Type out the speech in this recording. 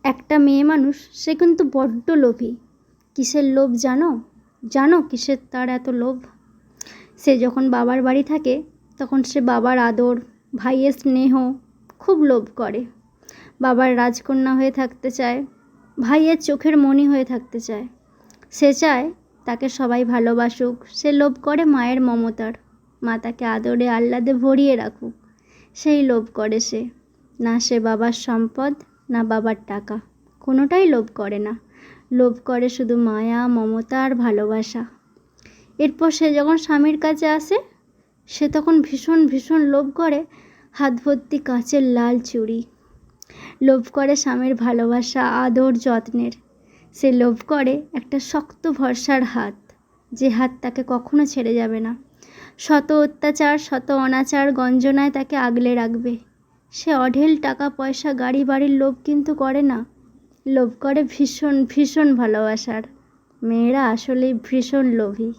একটা মেয়ে মানুষ সে কিন্তু বড্ড লোভী। কিসের লোভ জানো? জানো কিসের তার এত লোভ? সে যখন বাবার বাড়ি থাকে তখন সে বাবার আদর, ভাইয়ের স্নেহ খুব লোভ করে। বাবার রাজকন্যা হয়ে থাকতে চায়, ভাইয়ের চোখের মণি হয়ে থাকতে চায়। সে চায় তাকে সবাই ভালোবাসুক। সে লোভ করে মায়ের মমতার, মা তাকে আদরে আহ্লাদে ভরিয়ে রাখুক। সেই লোভ করে সে। না সে বাবার সম্পদ, না বাবার টাকা, কোনোটাই লোভ করে না। লোভ করে শুধু মায়া, মমতা আর ভালোবাসা। এরপর সে যখন স্বামীর কাছে আসে, সে তখন ভীষণ ভীষণ লোভ করে হাত ভর্তি কাঁচের লাল চুড়ি। লোভ করে স্বামীর ভালোবাসা, আদর, যত্নের। সে লোভ করে একটা শক্ত ভরসার হাত, যে হাত তাকে কখনো ছেড়ে যাবে না। শত অত্যাচার, শত অনাচার, গঞ্জনায় তাকে আগলে রাখবে। সে অঢেল টাকা পয়সা, গাড়ি বাড়ির লোভ কিন্তু করে না। লোভ করে ভীষণ ভীষণ ভালোবাসার। মেয়েরা আসলেই ভীষণ লোভী।